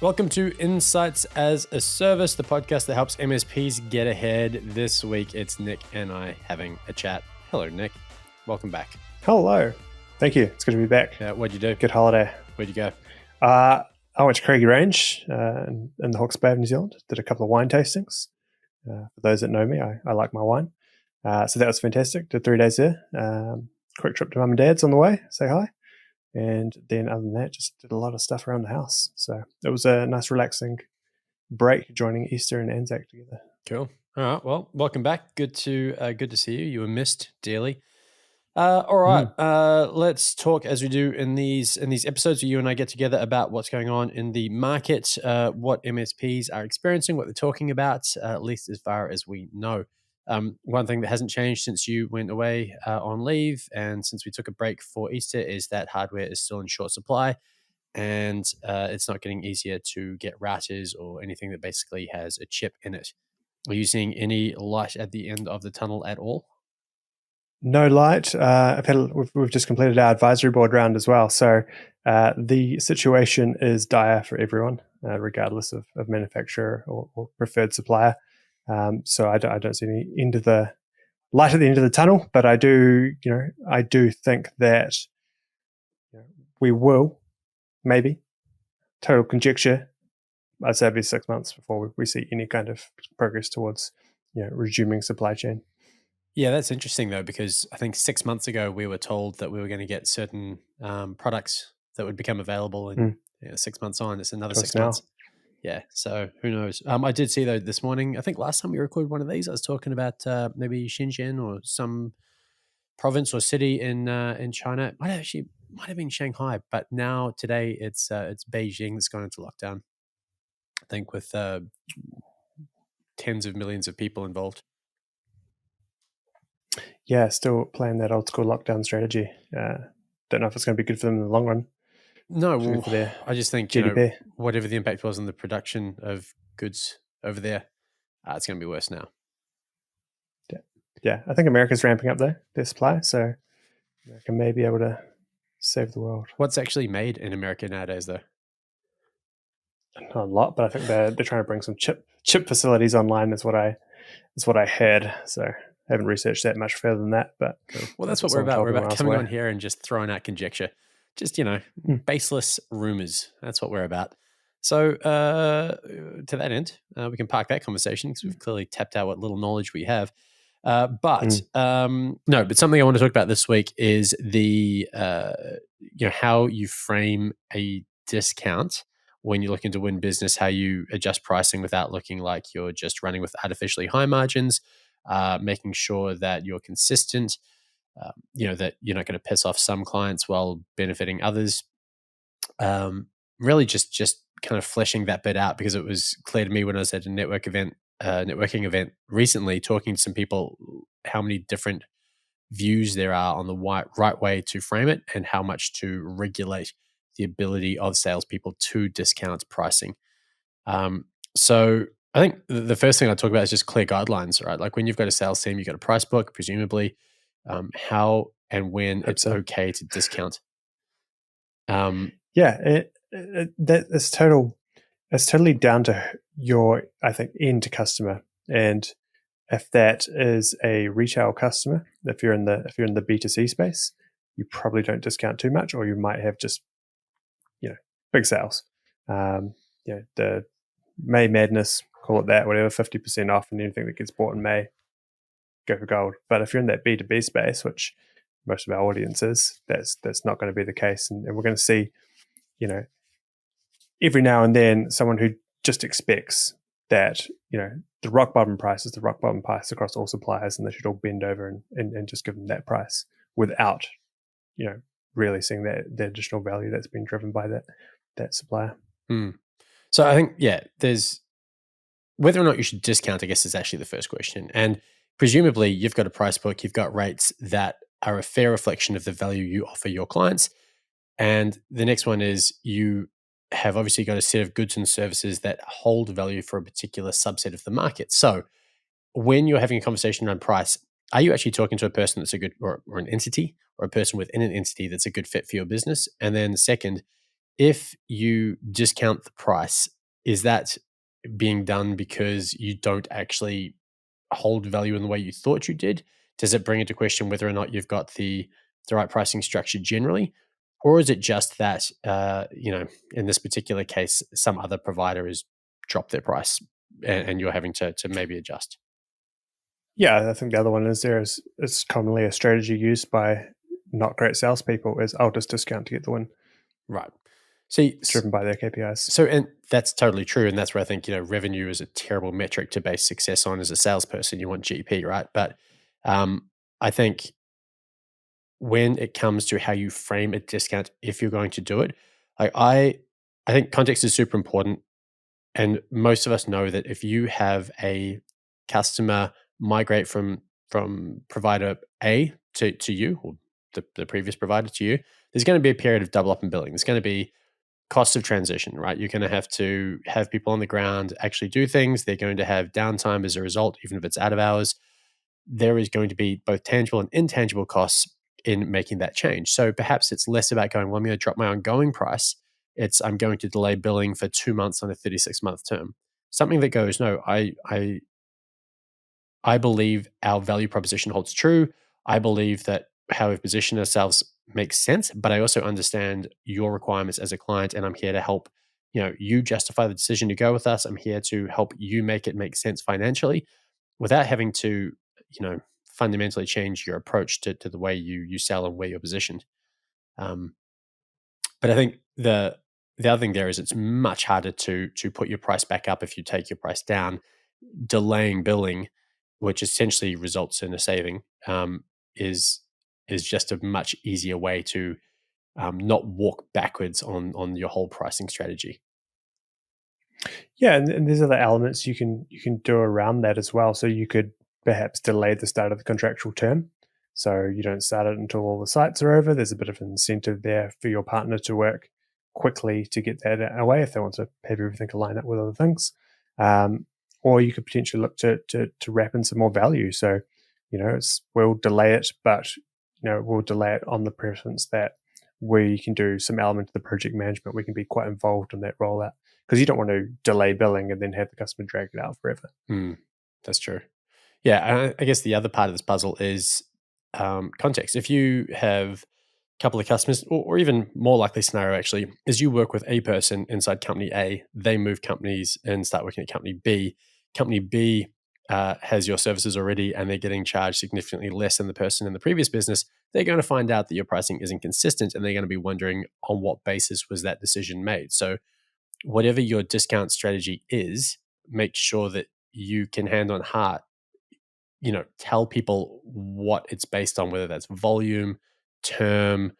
Welcome to Insights as a Service, the podcast that helps MSPs get ahead. This week, it's Nick and I having a chat. Hello, Nick. Welcome back. Hello. Thank you. It's good to be back. What'd you do? Good holiday. Where'd you go? I went to Craigie Range in the Hawke's Bay of New Zealand. Did a couple of wine tastings. For those that know me, I like my wine. So that was fantastic. Did 3 days there. Quick trip to mum and dad's on the way. Say hi. And then other than that, just did a lot of stuff around the house. So it was a nice, relaxing break, joining Easter and Anzac together. Cool. All right. Well, welcome back. Good to see you. You were missed dearly. All right. Let's talk, as we do in these episodes, where you and I get together about what's going on in the market, what MSPs are experiencing, what they're talking about, at least as far as we know. One thing that hasn't changed since you went away on leave and since we took a break for Easter is that hardware is still in short supply, and it's not getting easier to get routers or anything that basically has a chip in it. Are you seeing any light at the end of the tunnel at all? No light. We've just completed our advisory board round as well. So the situation is dire for everyone, regardless of manufacturer or preferred supplier. So I don't see any light at the end of the tunnel, but I do think that we will, maybe, total conjecture, I'd say it'll be 6 months before we see any kind of progress towards resuming supply chain. Yeah, that's interesting though, because I think 6 months ago we were told that we were going to get certain products that would become available, and 6 months on, it's another 6 months. Yeah, so who knows? I did see though this morning, I think last time we recorded one of these, I was talking about maybe Shenzhen or some province or city in China. It might have been Shanghai, but now today it's Beijing that's gone into lockdown. I think with tens of millions of people involved. Yeah, still playing that old school lockdown strategy. Don't know if it's going to be good for them in the long run. No, well, I just think GDP. Whatever the impact was on the production of goods over there, it's going to be worse now. Yeah, I think America's ramping up their supply, so America may be able to save the world. What's actually made in America nowadays, though? Not a lot, but I think they're trying to bring some chip facilities online. Is what I heard. So I haven't researched that much further than that. But well, that's what we're about. We're about coming on here and just throwing out conjecture, just baseless rumors. That's what we're about. So to that end, we can park that conversation because we've clearly tapped out what little knowledge we have. But something I want to talk about this week is the how you frame a discount when you're looking to win business, how you adjust pricing without looking like you're just running with artificially high margins, making sure that you're consistent, that you're not going to piss off some clients while benefiting others. Really just kind of fleshing that bit out, because it was clear to me when I was at a networking event recently, talking to some people, how many different views there are on the right way to frame it and how much to regulate the ability of salespeople to discount pricing. So I think the first thing I talk about is just clear guidelines, right? Like when you've got a sales team, you've got a price book, presumably, how and when it's okay to discount. It's totally down to your, I think, end customer. And if that is a retail customer, if you're in the B2C space, you probably don't discount too much, or you might have just big sales. The May Madness, call it that, whatever, 50% off, and anything that gets bought in May, go for gold. But if you're in that B2B space, which most of our audience is, that's not going to be the case. And we're going to see, every now and then someone who just expects that, the rock bottom price is the rock bottom price across all suppliers, and they should all bend over and just give them that price without, really seeing the additional value that's been driven by that supplier. So I think, there's whether or not you should discount, I guess, is actually the first question. And presumably you've got a price book, you've got rates that are a fair reflection of the value you offer your clients. And the next one is you have obviously got a set of goods and services that hold value for a particular subset of the market. So when you're having a conversation around price, are you actually talking to a person that's a good, or an entity, or a person within an entity that's a good fit for your business? And then second, if you discount the price, is that being done because you don't actually hold value in the way you thought you did? Does it bring into question whether or not you've got the right pricing structure generally? Or is it just that, in this particular case, some other provider has dropped their price and you're having to maybe adjust? Yeah, I think the other one is commonly a strategy used by not great salespeople is I'll just discount to get the win. Right. See, It's driven by their KPIs. so, and that's totally true. And that's where I think, revenue is a terrible metric to base success on as a salesperson. You want GP, right? But I think when it comes to how you frame a discount, if you're going to do it, like I think context is super important. And most of us know that if you have a customer migrate from provider A to you, or the previous provider to you, there's going to be a period of double up in billing. There's going to be costs of transition, right? You're going to have people on the ground actually do things. They're going to have downtime as a result, even if it's out of hours. There is going to be both tangible and intangible costs in making that change. So perhaps it's less about going, well, I'm going to drop my ongoing price. It's I'm going to delay billing for 2 months on a 36-month term. Something that goes, no, I believe our value proposition holds true. I believe that how we've positioned ourselves makes sense, but I also understand your requirements as a client, and I'm here to help. You justify the decision to go with us. I'm here to help you make it make sense financially, without having to, fundamentally change your approach to the way you sell and where you're positioned. Um, but I think the other thing there is it's much harder to put your price back up if you take your price down. Delaying billing, which essentially results in a saving, is just a much easier way to not walk backwards on your whole pricing strategy. Yeah, and there's other elements you can do around that as well. So you could perhaps delay the start of the contractual term. So you don't start it until all the sites are over. There's a bit of an incentive there for your partner to work quickly to get that away if they want to have everything align up with other things. Or you could potentially look to wrap in some more value. So, we'll delay it, but we'll delay it on the preference that we can do some element of the project management. We can be quite involved in that rollout because you don't want to delay billing and then have the customer drag it out forever. That's true. Yeah, I guess the other part of this puzzle is context. If you have a couple of customers, or even more likely scenario actually, is you work with a person inside company A, they move companies and start working at company B. Company B has your services already and they're getting charged significantly less than the person in the previous business. They're going to find out that your pricing isn't consistent and they're going to be wondering on what basis was that decision made. So whatever your discount strategy is, make sure that you can hand on heart, tell people what it's based on, whether that's volume, term,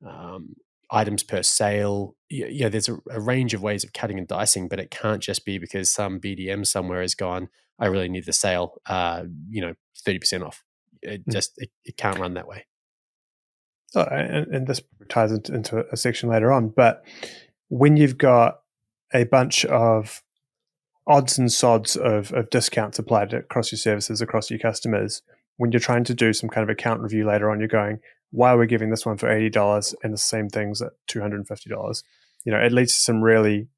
um, items per sale. Yeah, there's a range of ways of cutting and dicing, but it can't just be because some BDM somewhere has gone, I really need the sale, 30% off. It can't run that way. Oh, and this ties into a section later on, but when you've got a bunch of odds and sods of discounts applied across your services, across your customers, when you're trying to do some kind of account review later on, you're going, why are we giving this one for $80 and the same things at $250? It leads to some really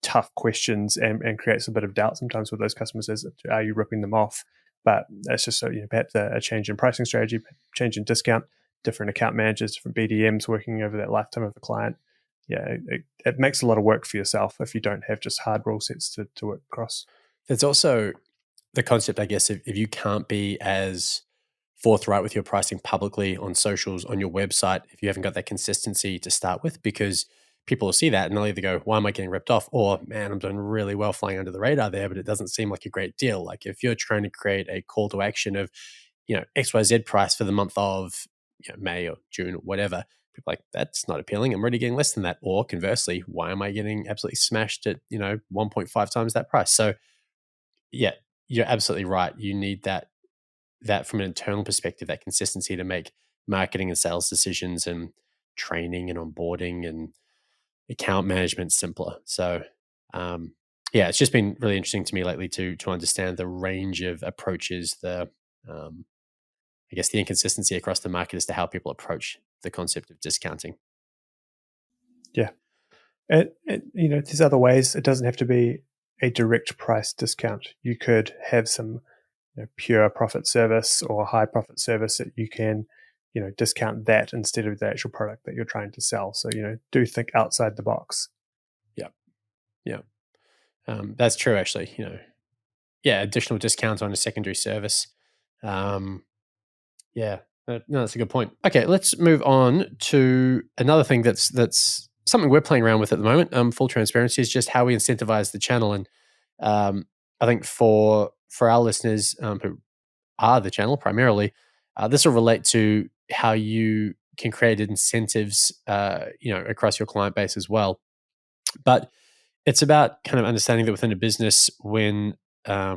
tough questions and creates a bit of doubt sometimes with those customers as are you ripping them off? But that's just so, perhaps a change in pricing strategy, change in discount, different account managers, different BDMs working over that lifetime of the client. Yeah, it makes a lot of work for yourself if you don't have just hard rule sets to work across. There's also the concept, I guess, if you can't be as forthright with your pricing publicly on socials, on your website, if you haven't got that consistency to start with, because people will see that and they'll either go, why am I getting ripped off? Or, man, I'm doing really well flying under the radar there, but it doesn't seem like a great deal. Like if you're trying to create a call to action of, XYZ price for the month of May or June or whatever, people are like, that's not appealing. I'm already getting less than that. Or conversely, why am I getting absolutely smashed at, 1.5 times that price? So yeah, you're absolutely right. You need that from an internal perspective, that consistency to make marketing and sales decisions and training and onboarding and account management simpler. So, yeah, it's just been really interesting to me lately to understand the range of approaches, I guess the inconsistency across the market as to how people approach the concept of discounting. Yeah. There's other ways. It doesn't have to be a direct price discount. You could have some pure profit service or high profit service that you can discount that instead of the actual product that you're trying to sell. So do think outside the box. Yeah. That's true, actually. Additional discounts on a secondary service. Yeah, no, that's a good point. Okay, let's move on to another thing that's something we're playing around with at the moment. Full transparency is just how we incentivize the channel, and I think for our listeners who are the channel primarily, this will relate to how you can create incentives, across your client base as well. But it's about kind of understanding that within a business, when I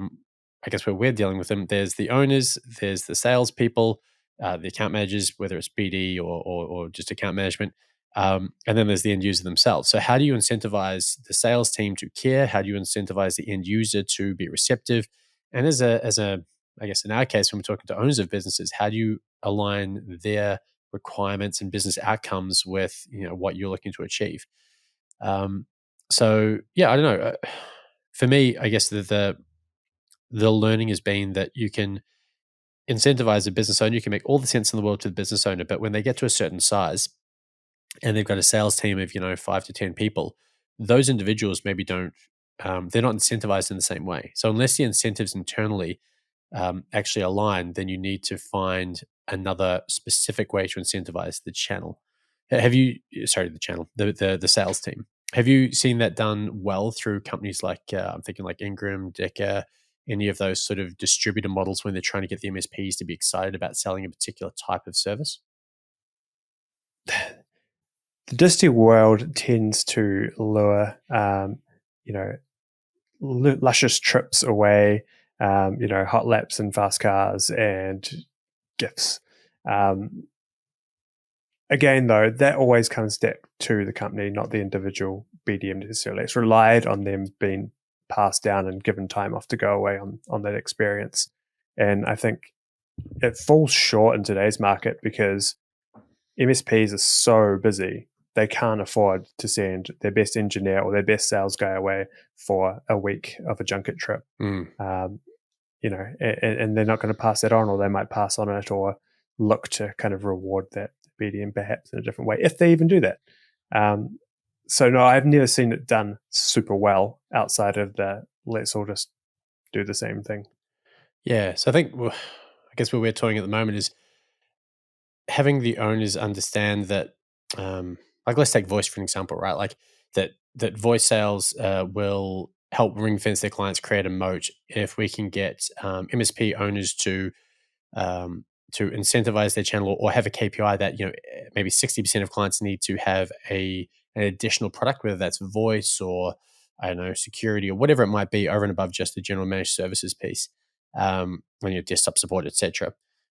guess where we're dealing with them, there's the owners, there's the salespeople, the account managers, whether it's BD or just account management, and then there's the end user themselves. So how do you incentivize the sales team to care? How do you incentivize the end user to be receptive? And as a I guess in our case, when we're talking to owners of businesses, how do you align their requirements and business outcomes with what you're looking to achieve? So yeah, I don't know. For me, I guess the learning has been that you can incentivize a business owner. You can make all the sense in the world to the business owner, but when they get to a certain size and they've got a sales team of 5 to 10 people, those individuals maybe don't. They're not incentivized in the same way. So unless the incentives internally actually align, then you need to find another specific way to incentivize the channel. Have you? Sorry, the channel, the sales team. Have you seen that done well through companies like I'm thinking like Ingram, Decker, any of those sort of distributor models when they're trying to get the MSPs to be excited about selling a particular type of service? The disty world tends to lure, luscious trips away, hot laps and fast cars and gifts. Again, though, that always comes back to the company, not the individual BDM necessarily. It's relied on them being passed down and given time off to go away on that experience. And I think it falls short in today's market because MSPs are so busy, they can't afford to send their best engineer or their best sales guy away for a week of a junket trip. And they're not going to pass that on, or they might pass on it or look to kind of reward that BDM perhaps in a different way, if they even do that. So no, I've never seen it done super well outside of the let's all just do the same thing. Yeah, so I think I guess where we're talking at the moment is having the owners understand that, like let's take voice for an example, right? Like that voice sales will help ring fence their clients, create a moat. If we can get MSP owners to incentivize their channel or have a KPI that maybe 60% of clients need to have an additional product, whether that's voice or I don't know security or whatever it might be, over and above just the general managed services piece, when your desktop support, etc.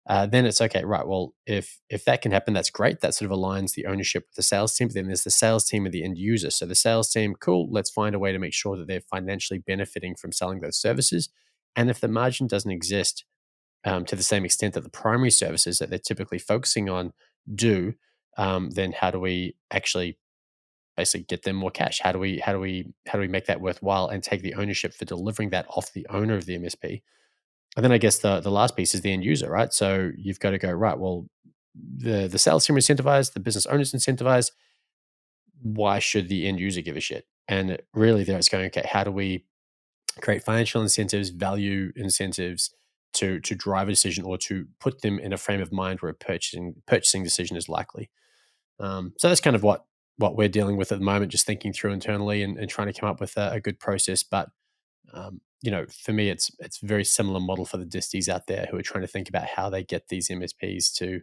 Then it's okay, right? Well, if that can happen, that's great. That sort of aligns the ownership with the sales team. But then there's the sales team and the end user. So the sales team, cool. Let's find a way to make sure that they're financially benefiting from selling those services. And if the margin doesn't exist, to the same extent that the primary services that they're typically focusing on do, then how do we actually basically get them more cash? How do we make that worthwhile and take the ownership for delivering that off the owner of the MSP? And then I guess the last piece is the end user, right? So you've got to go, right, well, the sales team are incentivized, the business owners incentivized. Why should the end user give a shit? And really there it's going, okay, how do we create financial incentives, value incentives to drive a decision or to put them in a frame of mind where a purchasing decision is likely. So that's kind of what we're dealing with at the moment, just thinking through internally and trying to come up with a good process. But for me, it's very similar model for the disties out there who are trying to think about how they get these MSPs to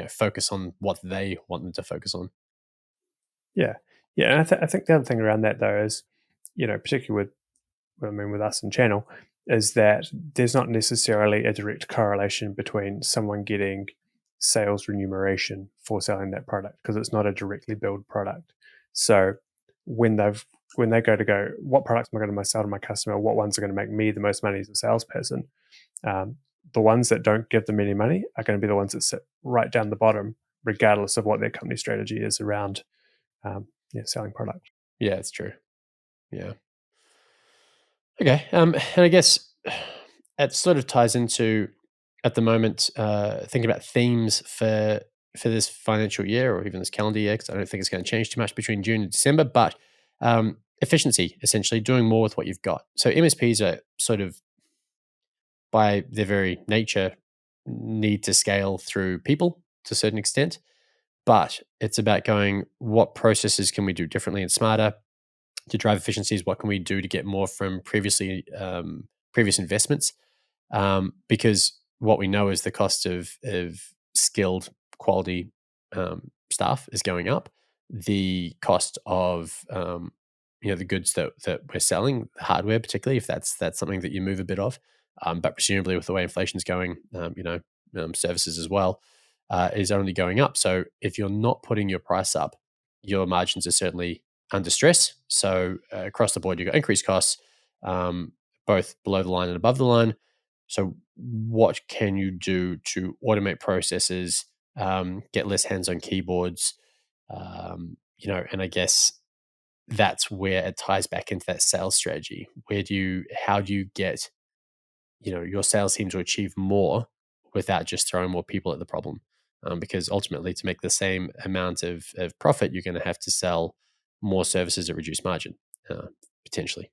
focus on what they want them to focus on. Yeah, yeah, and I think the other thing around that though is, particularly with us in channel, is that there's not necessarily a direct correlation between someone getting sales remuneration for selling that product because it's not a directly billed product. So when they go, what products am I going to sell to my customer? What ones are going to make me the most money as a salesperson? The ones that don't give them any money are going to be the ones that sit right down the bottom, regardless of what their company strategy is around selling product. Yeah, it's true. Yeah. Okay. And I guess it sort of ties into at the moment thinking about themes for this financial year or even this calendar year, because I don't think it's going to change too much between June and December. But efficiency, essentially doing more with what you've got. So MSPs are sort of by their very nature need to scale through people to a certain extent, but it's about going what processes can we do differently and smarter to drive efficiencies. What can we do to get more from previous investments? Because what we know is the cost of skilled quality staff is going up. The cost of the goods that we're selling, the hardware particularly, if that's something that you move a bit of, but presumably with the way inflation's going, services as well, is only going up. So if you're not putting your price up, your margins are certainly under stress. So across the board, you've got increased costs, both below the line and above the line. So what can you do to automate processes, get less hands on keyboards, and I guess that's where it ties back into that sales strategy. How do you get, your sales team to achieve more without just throwing more people at the problem? Because ultimately, to make the same amount of profit, you're going to have to sell more services at reduced margin, potentially.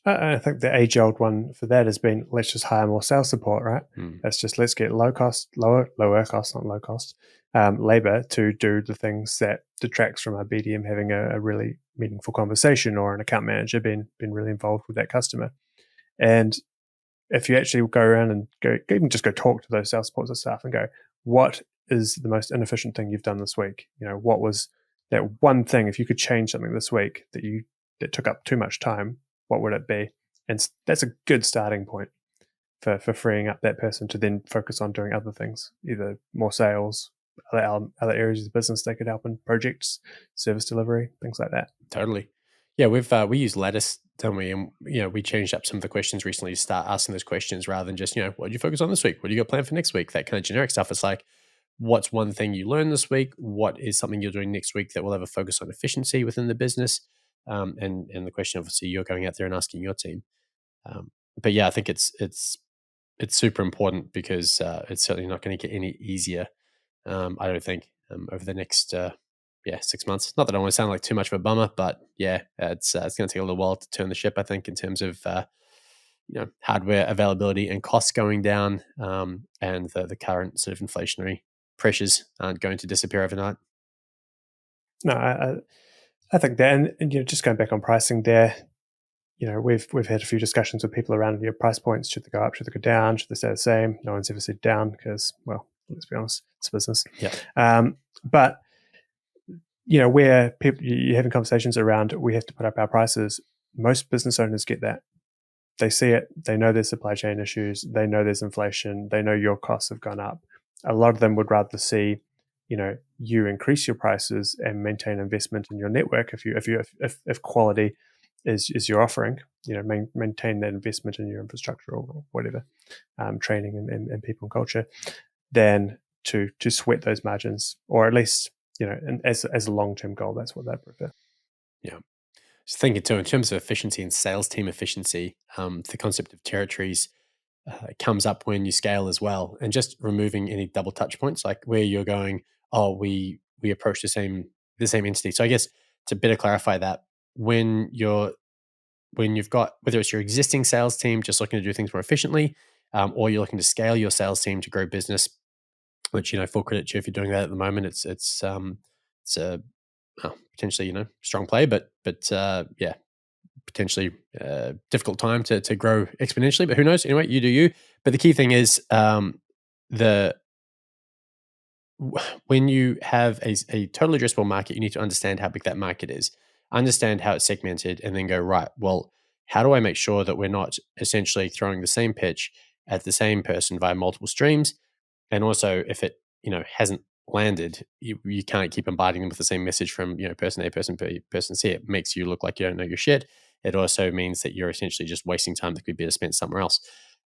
I think the age-old one for that has been, let's just hire more sales support, right? Let's get lower cost, not low cost, labor to do the things that detracts from our BDM having a really meaningful conversation, or an account manager being really involved with that customer. And if you actually go around and even just go talk to those sales support staff and go, what is the most inefficient thing you've done this week? What was that one thing? If you could change something this week that took up too much time, what would it be? And that's a good starting point for freeing up that person to then focus on doing other things, either more sales, other areas of the business they could help in, projects, service delivery, things like that. Totally. Yeah, we use Lattice, don't we? And we changed up some of the questions recently to start asking those questions rather than just, what do you focus on this week? What do you got planned for next week? That kind of generic stuff. It's like, what's one thing you learned this week? What is something you're doing next week that will have a focus on efficiency within the business? And the question, obviously, you're going out there and asking your team. But yeah, I think it's super important because it's certainly not going to get any easier. I don't think over the next 6 months. Not that I want to sound like too much of a bummer, but yeah, it's going to take a little while to turn the ship. I think in terms of hardware availability and costs going down, and the current sort of inflationary pressures aren't going to disappear overnight. No, I think that, and just going back on pricing there, we've had a few discussions with people around your price points. Should they go up? Should they go down? Should they stay the same? No one's ever said down because, well, let's be honest, it's business. Yeah. But where you're having conversations around, we have to put up our prices. Most business owners get that. They see it. They know there's supply chain issues. They know there's inflation. They know your costs have gone up. A lot of them would rather see, you increase your prices and maintain investment in your network. If quality is your offering, maintain that investment in your infrastructure or whatever, training and people and culture, than to sweat those margins, or at least, and as a long-term goal, that's what they prefer. Yeah. So thinking too, in terms of efficiency and sales team efficiency, the concept of territories comes up when you scale as well, and just removing any double touch points, like where you're going, oh, we approach the same entity. So I guess to better clarify that, when you've got, whether it's your existing sales team just looking to do things more efficiently, or you're looking to scale your sales team to grow business, which full credit to you if you're doing that at the moment. It's a potentially strong play, but yeah, potentially difficult time to grow exponentially. But who knows? Anyway, you do you. But the key thing is when you have a total addressable market, you need to understand how big that market is, understand how it's segmented, and then go, right, well, how do I make sure that we're not essentially throwing the same pitch at the same person via multiple streams? And also, if it hasn't landed, you can't keep bombarding them with the same message from person A, person B, person C. It makes you look like you don't know your shit. It also means that you're essentially just wasting time that could be spent somewhere else.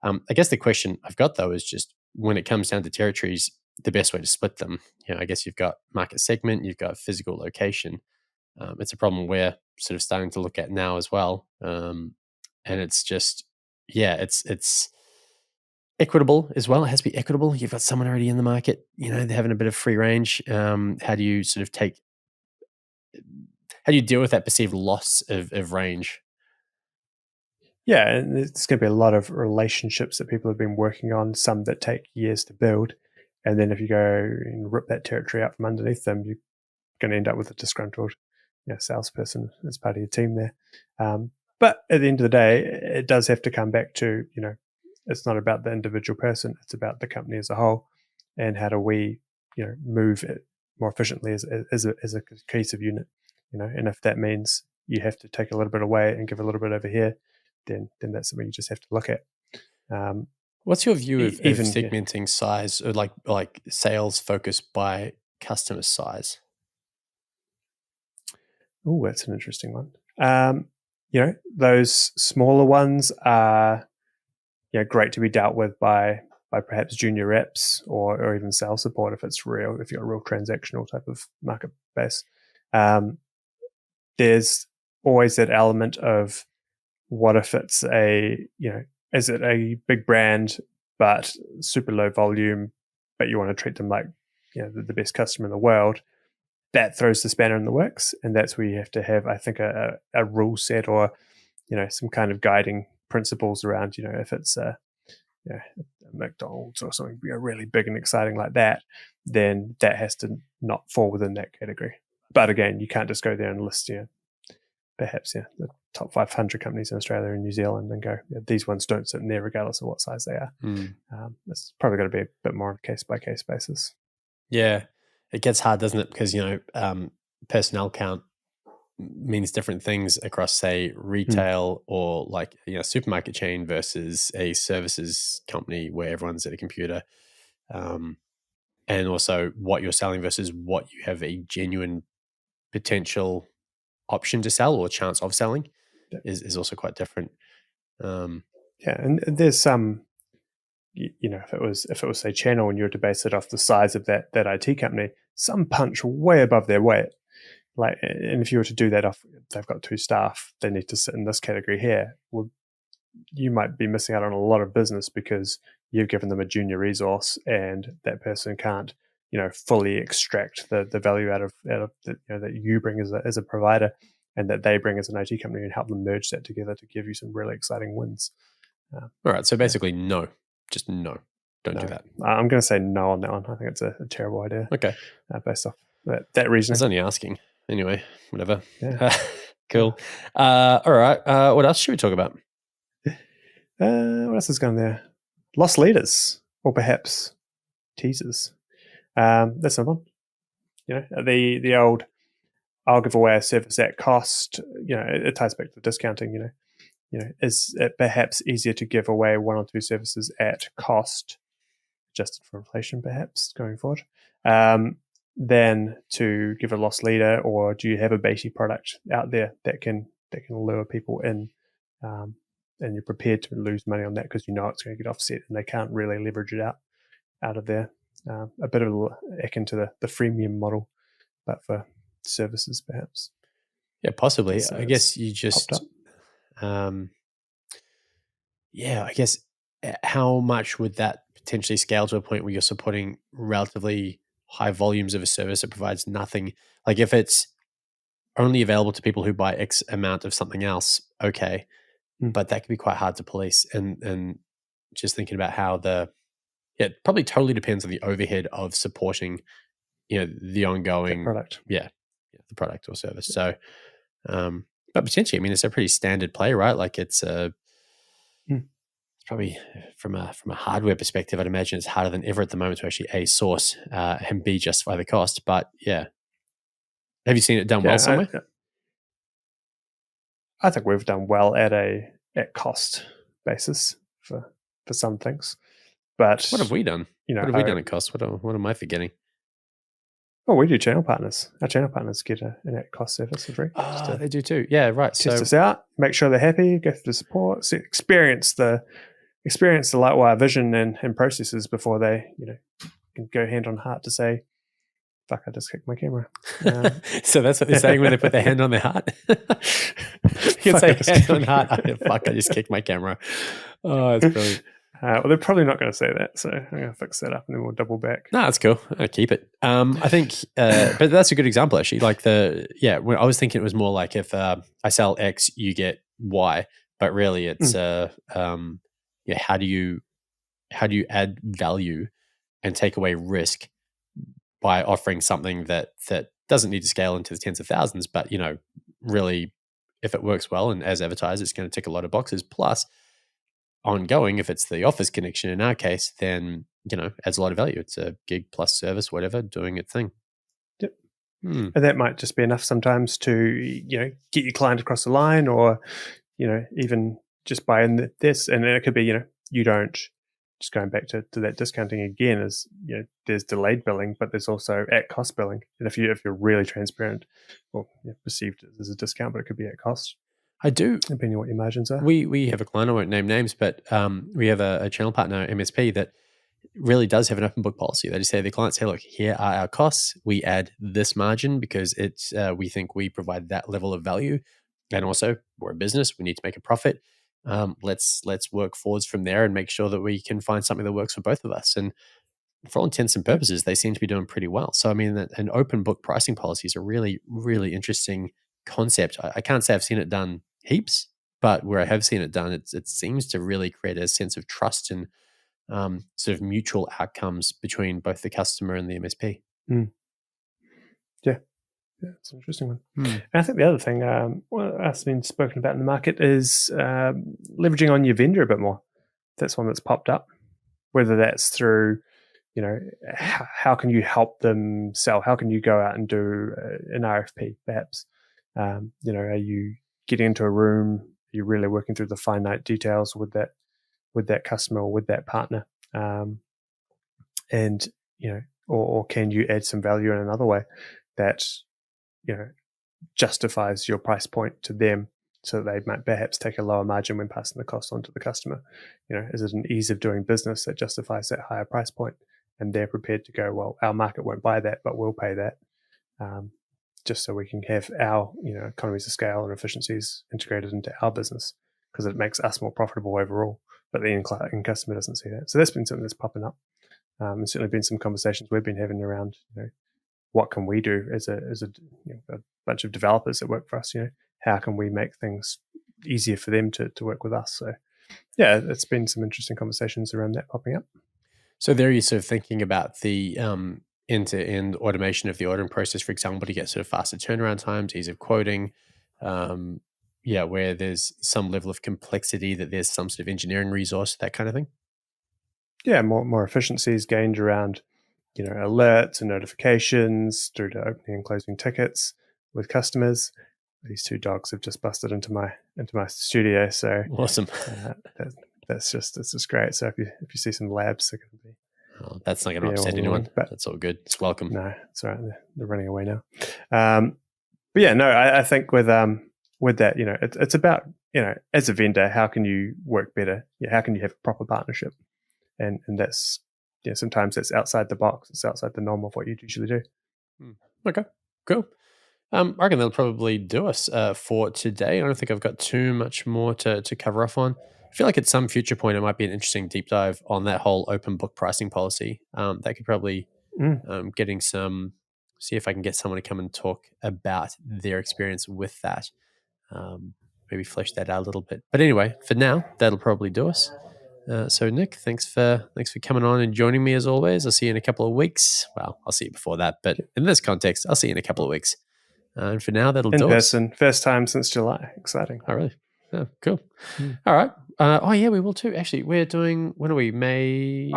I guess the question I've got though is just when it comes down to territories, the best way to split them. I guess you've got market segment, you've got physical location. It's a problem we're sort of starting to look at now as well. And it's just, it's equitable as well. It has to be equitable. You've got someone already in the market, they're having a bit of free range. How do you sort of how do you deal with that perceived loss of range? Yeah, and there's going to be a lot of relationships that people have been working on, some that take years to build. And then if you go and rip that territory out from underneath them, you're going to end up with a disgruntled salesperson as part of your team there. But at the end of the day, it does have to come back to, it's not about the individual person, it's about the company as a whole. And how do we, move it more efficiently as a cohesive unit, and if that means you have to take a little bit away and give a little bit over here, then that's something you just have to look at. What's your view of segmenting size, or like sales focused by customer size? Oh, that's an interesting one. Those smaller ones are great to be dealt with by perhaps junior reps or even sales support if you've got a real transactional type of market base. There's always that element of, what if it's is it a big brand but super low volume, but you want to treat them like the best customer in the world? That throws the spanner in the works, and that's where you have to have, I think, a rule set or some kind of guiding principles around. If it's a McDonald's or something really big and exciting like that, then that has to not fall within that category. But again, you can't just go there and list perhaps the top 500 companies in Australia and New Zealand and go, these ones don't sit in there regardless of what size they are. It's probably got to be a bit more of a case-by-case basis. Yeah, it gets hard, doesn't it? Because, personnel count means different things across, say, retail or like supermarket chain versus a services company where everyone's at a computer, and also what you're selling versus what you have a genuine potential option to sell or chance of selling is also quite different. And there's some, if it was say channel and you were to base it off the size of that IT company, some punch way above their weight. And if you were to do that off, they've got 2 staff, they need to sit in this category here. Well, you might be missing out on a lot of business because you've given them a junior resource, and that person can't, fully extract the value out of that you bring as a provider, and that they bring as an IT company, and help them merge that together to give you some really exciting wins. All right, so basically, no, just no. Don't do that. I'm going to say no on that one. I think it's a terrible idea. Okay, based off that reasoning. I was only asking. Anyway, whatever. Yeah. Cool. All right. What else should we talk about? What else is going there? Lost leaders, or perhaps teasers. That's another one. The old, I'll give away a service at cost. It ties back to discounting. Is it perhaps easier to give away 1 or 2 services at cost, adjusted for inflation, perhaps going forward, than to give a loss leader? Or do you have a basic product out there that can lure people in, and you're prepared to lose money on that because it's going to get offset and they can't really leverage it out of there? A bit of akin to the freemium model, but for services, perhaps. Yeah, possibly. I guess you just, I guess, how much would that potentially scale to a point where you're supporting relatively high volumes of a service that provides nothing? Like if it's only available to people who buy X amount of something else, okay, but that can be quite hard to police. And just thinking about how it probably totally depends on the overhead of supporting, the ongoing product. Yeah, the product or service. So, but potentially, I mean, it's a pretty standard play, right? Like it's probably from a hardware perspective, I'd imagine it's harder than ever at the moment to actually A, source and B, justify the cost. But yeah, have you seen it done well somewhere? I think we've done well at cost basis for some things. But what have we done? What have we done at cost? What am I forgetting? Well, we do channel partners. Our channel partners get an at cost service for free. They do too. Yeah, right. Test us out, make sure they're happy, go through the support, experience the Lightwire vision and processes before they can go hand on heart to say, fuck, I just kicked my camera. So that's what they're saying when they put their hand on their heart. You can say hand on heart. Fuck, I just kicked my camera. Oh, it's brilliant. Well, they're probably not going to say that, so I'm going to fix that up and then we'll double back. No, that's cool. I'll keep it. I think, but that's a good example actually. Like when I was thinking it was more like if I sell X, you get Y, but really it's how do you add value and take away risk by offering something that doesn't need to scale into the tens of thousands, but really, if it works well and as advertised, it's going to tick a lot of boxes. Plus, ongoing, if it's the office connection in our case, then adds a lot of value. It's a gig plus service, whatever, doing its thing. Yep. And that might just be enough sometimes to get your client across the line, or even just buy in this. And it could be you don't. Just going back to that discounting again, is there's delayed billing, but there's also at cost billing. And if you're really transparent, well, perceived as a discount, but it could be at cost. I do, depending on what your margins are. We have a client, I won't name names, but we have a channel partner, MSP, that really does have an open book policy. They just say to the clients, hey, look, here are our costs. We add this margin because it's we think we provide that level of value, and also we're a business, we need to make a profit. Let's work forwards from there and make sure that we can find something that works for both of us. And for all intents and purposes, they seem to be doing pretty well. So I mean, an open book pricing policy is a really, really interesting concept. I can't say I've seen it done heaps, but where I have seen it done, it seems to really create a sense of trust and sort of mutual outcomes between both the customer and the MSP. Yeah, it's an interesting one. And I think the other thing that's been spoken about in the market is leveraging on your vendor a bit more. That's one that's popped up, whether that's through, how can you help them sell? How can you go out and do an RFP, perhaps? Are you getting into a room? Are you really working through the finite details with that customer or with that partner? And or can you add some value in another way that justifies your price point to them, so they might perhaps take a lower margin when passing the cost on to the customer? Is it an ease of doing business that justifies that higher price point, and they're prepared to go, well, our market won't buy that, but we'll pay that, just so we can have our economies of scale and efficiencies integrated into our business, because it makes us more profitable overall. But the end customer doesn't see that. So that's been something that's popping up. There's certainly been some conversations we've been having around, what can we do as a bunch of developers that work for us? How can we make things easier for them to work with us? So, yeah, it's been some interesting conversations around that popping up. So there you're sort of thinking about the end-to-end automation of the ordering process, for example, to get sort of faster turnaround times, ease of quoting, where there's some level of complexity, that there's some sort of engineering resource, that kind of thing. Yeah, more efficiencies gained around alerts and notifications through to opening and closing tickets with customers. These two dogs have just busted into my studio, so awesome. That's just great. So if you see some labs, they're going to be. Oh, that's not going to upset anyone. But that's all good. It's welcome. No, it's all right. They're running away now. But yeah, no, I think with that, it's about as a vendor, how can you work better? How can you have a proper partnership? And that's sometimes it's outside the box. It's outside the norm of what you'd usually do. Okay, cool. I reckon that'll probably do us for today. I don't think I've got too much more to cover off on. I feel like at some future point, it might be an interesting deep dive on that whole open book pricing policy. That could probably see if I can get someone to come and talk about their experience with that. Maybe flesh that out a little bit. But anyway, for now, that'll probably do us. So Nick, thanks for coming on and joining me as always. I'll see you in a couple of weeks. Well, I'll see you before that, but in this context, I'll see you in a couple of weeks. And for now, that'll do us. In person, first time since July. Exciting. Oh, really? Oh, cool. All right. We will too. Actually, we're doing, when are we? May?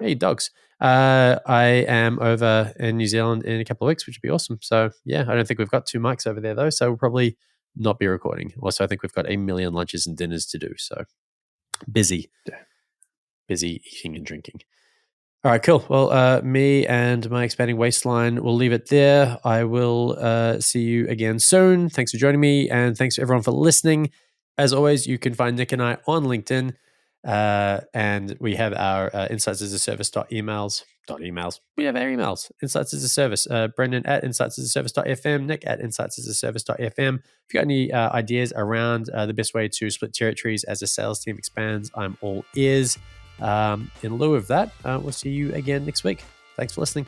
Hey, dogs. I am over in New Zealand in a couple of weeks, which would be awesome. So yeah, I don't think we've got 2 mics over there though, so we'll probably not be recording. Also, I think we've got 1 million lunches and dinners to do. So busy eating and drinking. All right, cool. Well, me and my expanding waistline, we'll leave it there. I will see you again soon. Thanks for joining me, and thanks to everyone for listening. As always, you can find Nick and I on LinkedIn, and we have our insights as a service emails Not emails. We have our emails. Insights as a Service. Brendan at insightsasaservice.fm. Nick at insightsasaservice.fm. If you got any ideas around the best way to split territories as a sales team expands, I'm all ears. In lieu of that, we'll see you again next week. Thanks for listening.